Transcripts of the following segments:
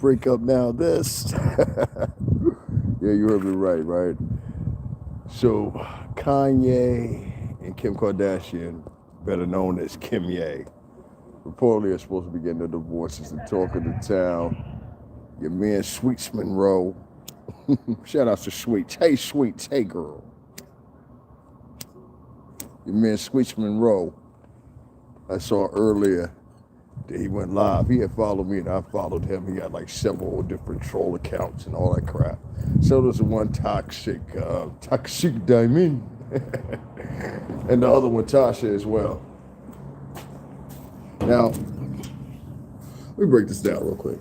Break up now this. Yeah, you heard me right? So Kanye and Kim Kardashian, better known as KIMYE, reportedly are supposed to be getting a divorce. It's the talk of the town. Your man Sweets Monroe. Shout out to Sweets. Hey Sweets, hey girl. Your man Sweets Monroe. I saw earlier that he went live. He had followed me and I followed him. He got like several different troll accounts and all that crap. So there's one toxic diamond. And the other one Tasha as well. Now, let me break this down real quick.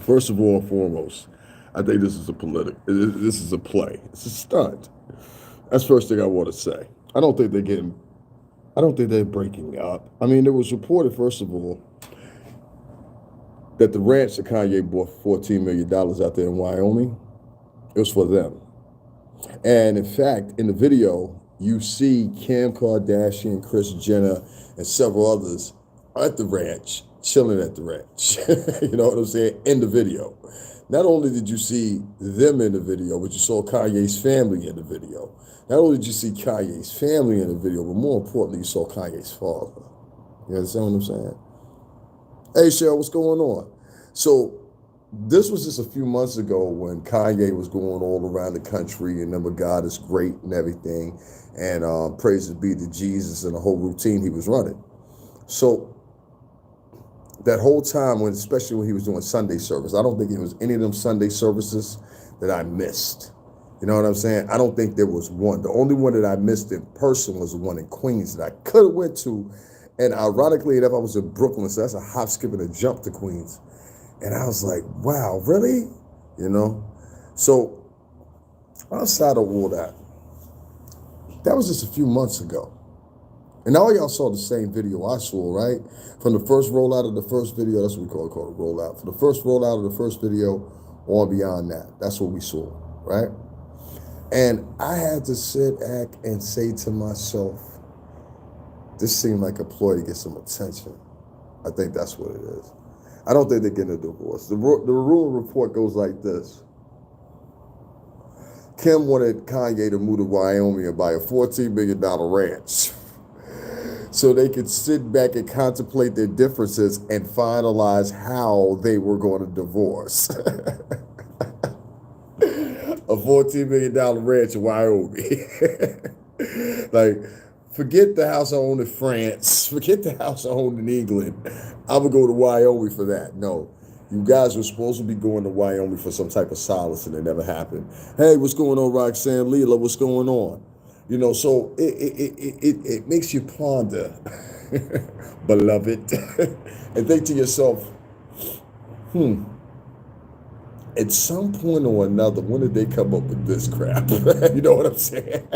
First of all and foremost, I think this is this is a play. It's a stunt. That's the first thing I want to say. I don't think they're breaking up. I mean, it was reported, first of all, that the ranch that Kanye bought for $14 million out there in Wyoming, it was for them. And in fact, in the video, you see Kim Kardashian, Kris Jenner, and several others at the ranch, chilling at the ranch. You know what I'm saying? In the video. Not only did you see them in the video, but you saw Kanye's family in the video. Not only did you see Kanye's family in the video, but more importantly, you saw Kanye's father. You understand what I'm saying? Hey, Cheryl, what's going on? So this was just a few months ago when Kanye was going all around the country and remember God is great and everything. And praises be to Jesus and the whole routine he was running. So that whole time, especially when he was doing Sunday service, I don't think it was any of them Sunday services that I missed. You know what I'm saying? I don't think there was one. The only one that I missed in person was the one in Queens that I could have went to. And ironically enough, I was in Brooklyn, so that's a hop, skip, and a jump to Queens. And I was like, wow, really? You know? So outside of all that, that was just a few months ago. And all y'all saw the same video I saw, right? From the first rollout of the first video, that's what we call it a rollout. For the first rollout of the first video on beyond that, that's what we saw, right? And I had to sit back and say to myself, this seemed like a ploy to get some attention. I think that's what it is. I don't think they're getting a divorce. The rumor report goes like this. Kim wanted Kanye to move to Wyoming and buy a $14 million ranch so they could sit back and contemplate their differences and finalize how they were going to divorce. A $14 million ranch in Wyoming. Like, forget the house I own in France. Forget the house I own in England. I'm going to go to Wyoming for that. No, you guys were supposed to be going to Wyoming for some type of solace, and it never happened. Hey, what's going on, Roxanne Leela? What's going on? You know, so it makes you ponder, beloved, and think to yourself, at some point or another, when did they come up with this crap? You know what I'm saying?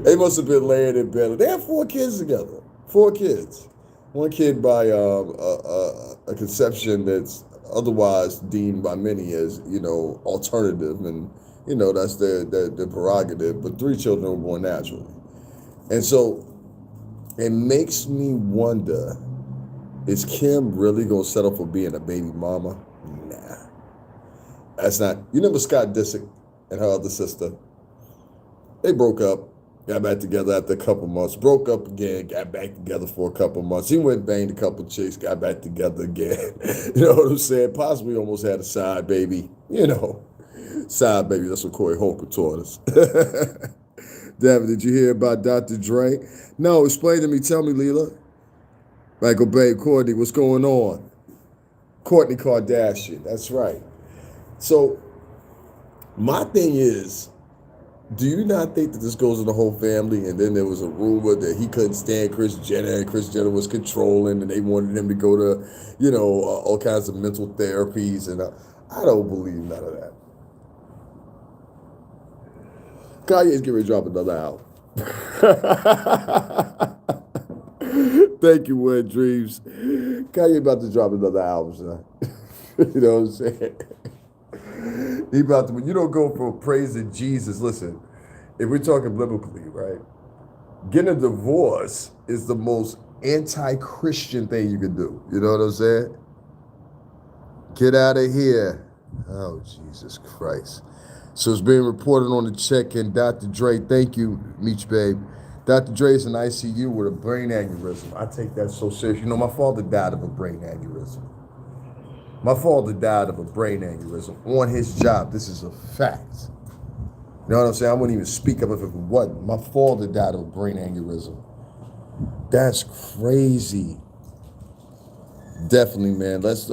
They must have been laying in bed. They have 4 kids together. 4 kids. 1 kid by a conception that's otherwise deemed by many as, you know, alternative, and you know that's their prerogative. But 3 children were born naturally, and so it makes me wonder: is Kim really gonna settle for being a baby mama? Nah, that's not. You remember Scott Disick and her other sister? They broke up. Got back together after a couple months, broke up again, got back together for a couple months. He went banged a couple chicks, got back together again. You know what I'm saying? Possibly almost had a side baby. You know, side baby. That's what Corey Holcomb taught us. David, did you hear about Dr. Dre? No, explain to me. Tell me, Leela. Michael Bay, Courtney, what's going on? Kourtney Kardashian. That's right. So my thing is, do you not think that this goes in the whole family? And then there was a rumor that he couldn't stand Kris Jenner, and Kris Jenner was controlling, and they wanted him to go to, you know, all kinds of mental therapies. And I don't believe none of that. Kanye's getting ready to drop another album. Thank you, Word Dreams. Kanye about to drop another album, son. You know what I'm saying? He about to, when you don't go for praising Jesus, listen, if we're talking biblically, right? Getting a divorce is the most anti-Christian thing you can do. You know what I'm saying? Get out of here. Oh, Jesus Christ. So it's being reported on the check-in. Dr. Dre, thank you, Meech Babe. Dr. Dre's in ICU with a brain aneurysm. I take that so serious. You know, my father died of a brain aneurysm. My father died of a brain aneurysm on his job. This is a fact. You know what I'm saying? I wouldn't even speak up if it wasn't. My father died of a brain aneurysm. That's crazy. Definitely, man. Let's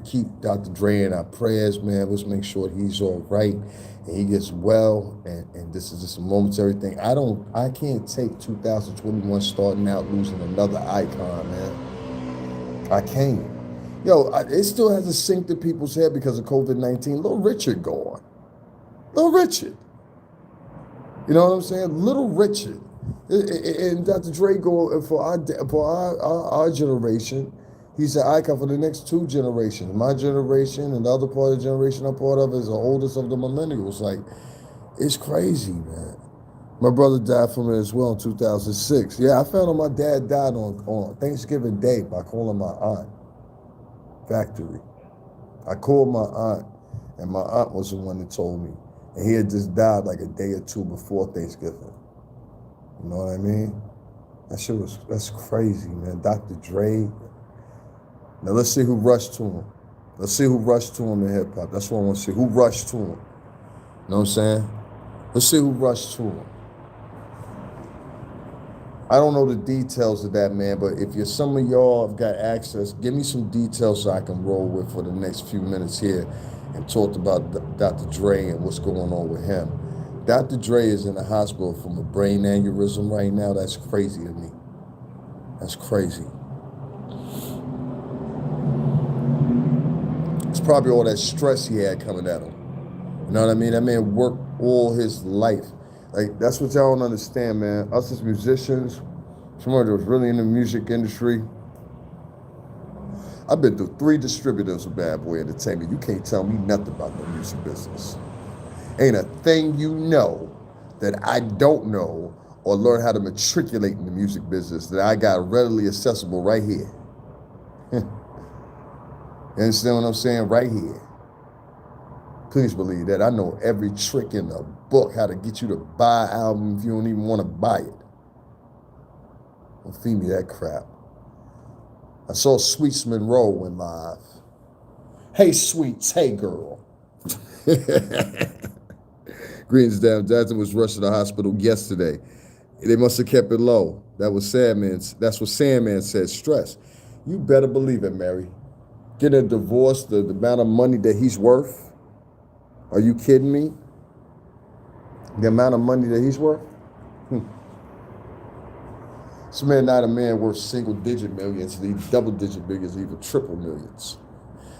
keep Dr. Dre in our prayers, man. Let's make sure he's all right and he gets well. And this is just a momentary thing. I can't take 2021 starting out losing another icon, man. I can't. Yo, it still hasn't synced in people's head because of COVID-19. Little Richard gone. Little Richard. You know what I'm saying? Little Richard. And Dr. Dre go for our generation. He's an icon for the next 2 generations. My generation and the other part of the generation I'm part of is the oldest of the millennials. Like, it's crazy, man. My brother died from it as well in 2006. Yeah, I found out my dad died on Thanksgiving Day by calling my aunt. Factory. I called my aunt, and my aunt was the one that told me. And he had just died like a day or 2 before Thanksgiving. You know what I mean? That's crazy, man. Dr. Dre. Now let's see who rushed to him. Let's see who rushed to him in hip hop. That's what I want to see. Who rushed to him? You know what I'm saying? Let's see who rushed to him. I don't know the details of that, man, but if some of y'all have got access, give me some details so I can roll with for the next few minutes here and talk about Dr. Dre and what's going on with him. Dr. Dre is in the hospital from a brain aneurysm right now. That's crazy to me. That's crazy. It's probably all that stress he had coming at him. You know what I mean? That man worked all his life. Like, that's what y'all don't understand, man. Us as musicians, someone that was really in the music industry, I've been through 3 distributors of Bad Boy Entertainment. You can't tell me nothing about the music business. Ain't a thing you know that I don't know or learn how to matriculate in the music business that I got readily accessible right here. You understand what I'm saying? Right here. Please believe that. I know every trick in the book, how to get you to buy an album if you don't even want to buy it. Don't feed me that crap. I saw Sweets Monroe went live. Hey, Sweets. Hey, girl. Greensdown Jackson was rushed to the hospital yesterday. They must have kept it low. That's what Sandman said. Stress. You better believe it, Mary. Getting a divorce, the amount of money that he's worth. Are you kidding me? The amount of money that he's worth? This man not a man worth single-digit millions, he's double-digit millions, even triple millions.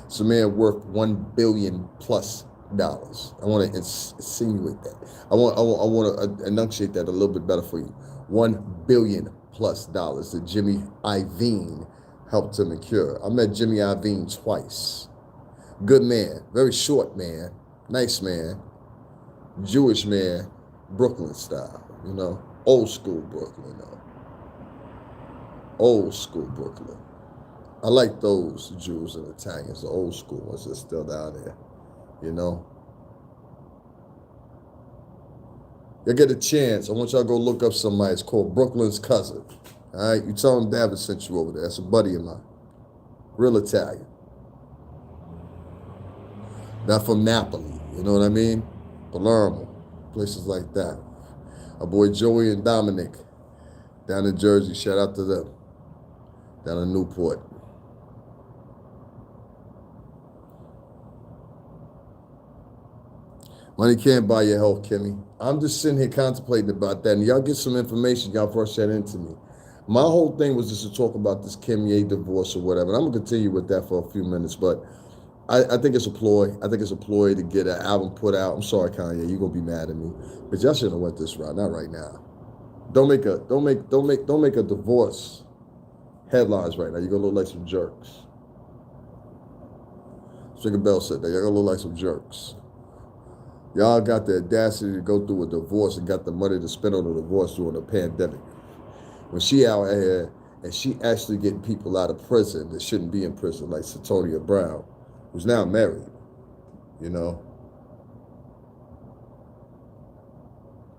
It's a man worth $1 billion plus. I want to insinuate that. I want to enunciate that a little bit better for you. $1 billion plus that Jimmy Iovine helped him incur. I met Jimmy Iovine twice. Good man, very short man, nice man, Jewish man, Brooklyn style, you know, old school Brooklyn, though. Old school Brooklyn. I like those Jews and Italians, the old school ones that's still down there, you know. You get a chance, I want y'all to go look up somebody. It's called Brooklyn's Cousin. All right, you tell him David sent you over there. That's a buddy of mine. Real Italian. Not from Napoli, you know what I mean? Palermo, places like that. Our boy Joey and Dominic down in Jersey, shout out to them. Down in Newport. Money can't buy your health, Kimmy. I'm just sitting here contemplating about that, and y'all get some information, y'all first sent into me. My whole thing was just to talk about this KIMYE divorce or whatever, and I'm going to continue with that for a few minutes, but I think it's a ploy. I think it's a ploy to get an album put out. I'm sorry, Kanye, you're going to be mad at me, but y'all shouldn't have went this route, not right now. Don't make a divorce headlines right now. You're going to look like some jerks. Stringer Bell said that. Y'all going to look like some jerks. Y'all got the audacity to go through a divorce and got the money to spend on a divorce during a pandemic. When she out here and she actually getting people out of prison that shouldn't be in prison, like Satonia Brown. who's now married, you know.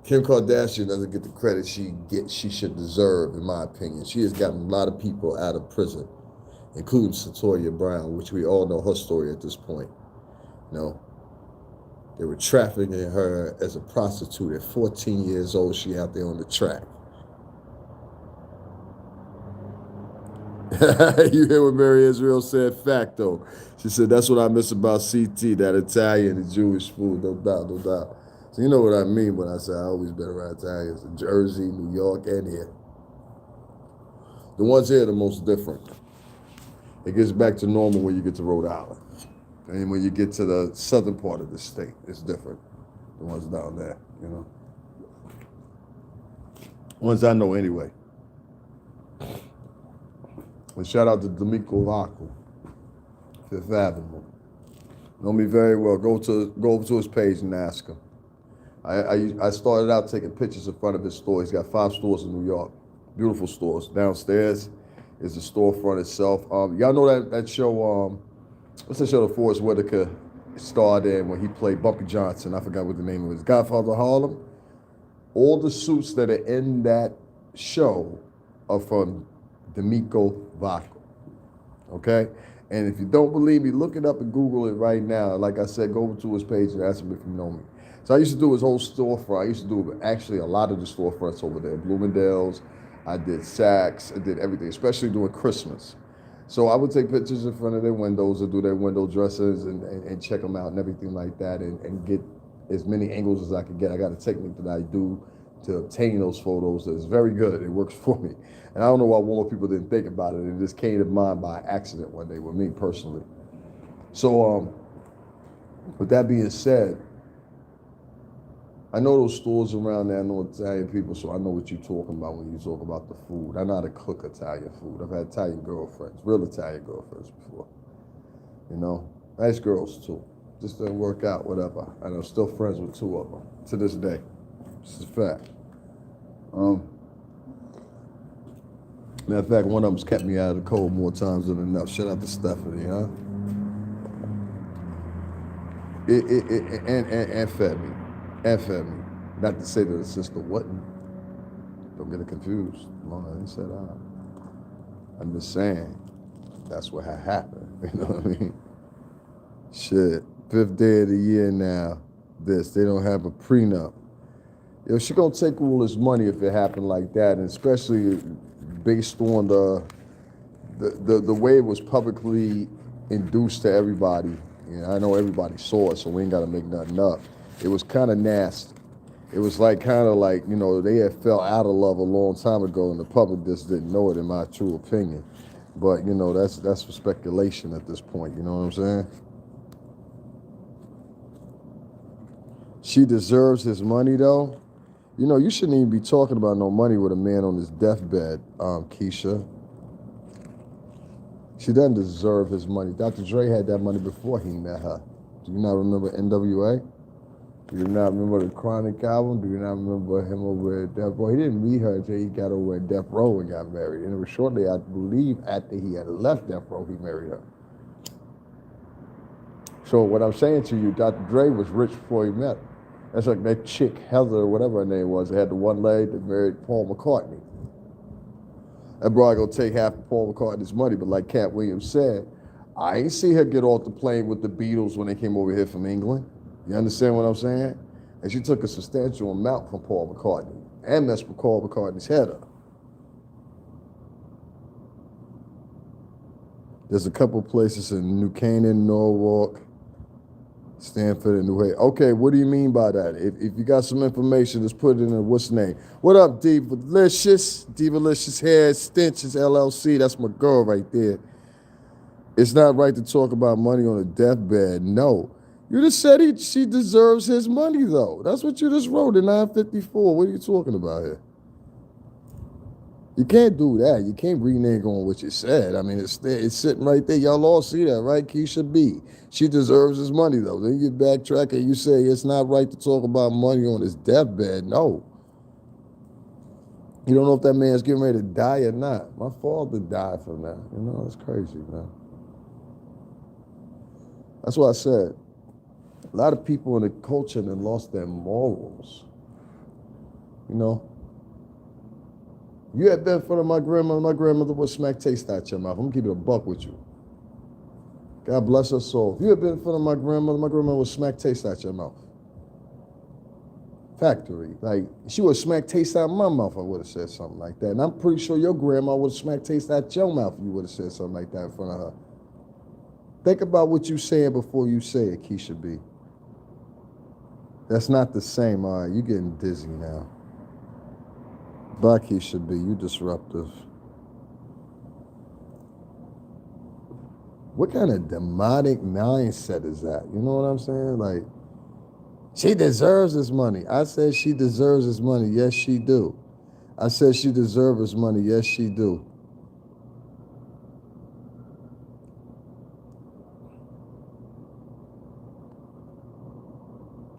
Kim Kardashian doesn't get the credit she should deserve, in my opinion. She has gotten a lot of people out of prison, including Satoya Brown, which we all know her story at this point. You know, they were trafficking her as a prostitute at 14 years old. She out there on the track. You hear what Mary Israel said? Fact, though. She said, that's what I miss about CT, that Italian and Jewish food, no doubt, no doubt. So you know what I mean when I say I always been around Italians in Jersey, New York, and here. The ones here are the most different. It gets back to normal when you get to Rhode Island. And when you get to the southern part of the state, it's different. The ones down there, you know. Ones I know anyway. And shout out to D'Amico Vaco, Fifth Avenue. Know me very well. Go over to his page and ask him. I started out taking pictures in front of his store. He's got 5 stores in New York. Beautiful stores. Downstairs is the storefront itself. Y'all know that show, what's that show that Forrest Whitaker starred in when he played Bumpy Johnson? I forgot what the name of it is. Godfather Harlem. All the suits that are in that show are from D'Amico Vaco, okay? And if you don't believe me, look it up and Google it right now. Like I said, go over to his page and ask him if you know me. So I used to do his whole storefront. I used to do actually a lot of the storefronts over there. Bloomingdale's, I did Saks, I did everything, especially during Christmas. So I would take pictures in front of their windows and do their window dressers and check them out and everything like that and get as many angles as I could get. I got a technique that I do to obtain those photos that's very good. It works for me. And I don't know why more people didn't think about it. It just came to mind by accident one day with me personally. So with that being said, I know those stores around there. I know Italian people, so I know what you're talking about when you talk about the food. I know how to cook Italian food. I've had Italian girlfriends, real Italian girlfriends before. You know, nice girls too. Just didn't work out, whatever. And I'm still friends with 2 of them to this day. This is a fact. Matter of fact, one of them's kept me out of the cold more times than enough. Shout out to Stephanie, huh? And fed me. And fed me. Not to say that the sister wasn't. Don't get it confused. No, I didn't say that. I'm just saying, that's what had happened. You know what I mean? Shit. 5th day of the year now. They don't have a prenup. Yo, she gonna take all this money if it happened like that, and especially based on the way it was publicly induced to everybody. You know, I know everybody saw it, so we ain't gotta make nothing up. It was kind of nasty. It was kind of like, you know, they had fell out of love a long time ago, and the public just didn't know it, in my true opinion. But you know, that's for speculation at this point. You know what I'm saying? She deserves his money, though. You know, you shouldn't even be talking about no money with a man on his deathbed, Keisha. She doesn't deserve his money. Dr. Dre had that money before he met her. Do you not remember NWA? Do you not remember the Chronic album? Do you not remember him over at Death Row? He didn't meet her until he got over at Death Row and got married. And it was shortly, I believe, after he had left Death Row, he married her. So what I'm saying to you, Dr. Dre was rich before he met her. That's like that chick, Heather, or whatever her name was, that had the one leg that married Paul McCartney. That broad gonna take half of Paul McCartney's money, but like Cat Williams said, I ain't see her get off the plane with the Beatles when they came over here from England. You understand what I'm saying? And she took a substantial amount from Paul McCartney and messed with Paul McCartney's head up. There's a couple places in New Canaan, Norwalk, Stanford, and New Haven. Okay, what do you mean by that? If you got some information, just put it in a, what's the name? What up, Divalicious? Divalicious Hair Extensions, LLC. That's my girl right there. It's not right to talk about money on a deathbed. No. You just said she deserves his money, though. That's what you just wrote in 954. What are you talking about here? You can't do that. You can't renege on what you said. I mean, it's sitting right there. Y'all all see that, right? Keisha B. She deserves his money, though. Then you backtrack and you say it's not right to talk about money on his deathbed. No. You don't know if that man's getting ready to die or not. My father died from that. You know, it's crazy, man. That's why I said a lot of people in the culture have lost their morals. You know, you had been in front of my grandmother would smack taste out your mouth. I'm gonna keep it a buck with you. God bless her soul. If you had been in front of my grandmother would smack taste out your mouth. Factory. Like, she would smack taste out my mouth, I would have said something like that. And I'm pretty sure your grandma would have smack taste out your mouth if you would have said something like that in front of her. Think about what you're saying before you say it, Keisha B. That's not the same. All right, you're getting dizzy now. Bye, Keisha B. You disruptive. What kind of demonic mindset is that? You know what I'm saying? Like, she deserves this money. I said she deserves this money. Yes, she do. I said she deserves this money. Yes, she do.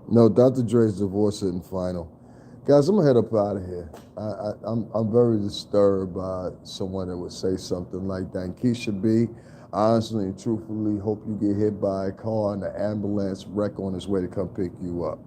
No, Dr. Dre's divorce isn't final. Guys, I'm gonna head up out of here. I'm very disturbed by someone that would say something like that. And Keisha B, honestly and truthfully, hope you get hit by a car and an ambulance wreck on its way to come pick you up.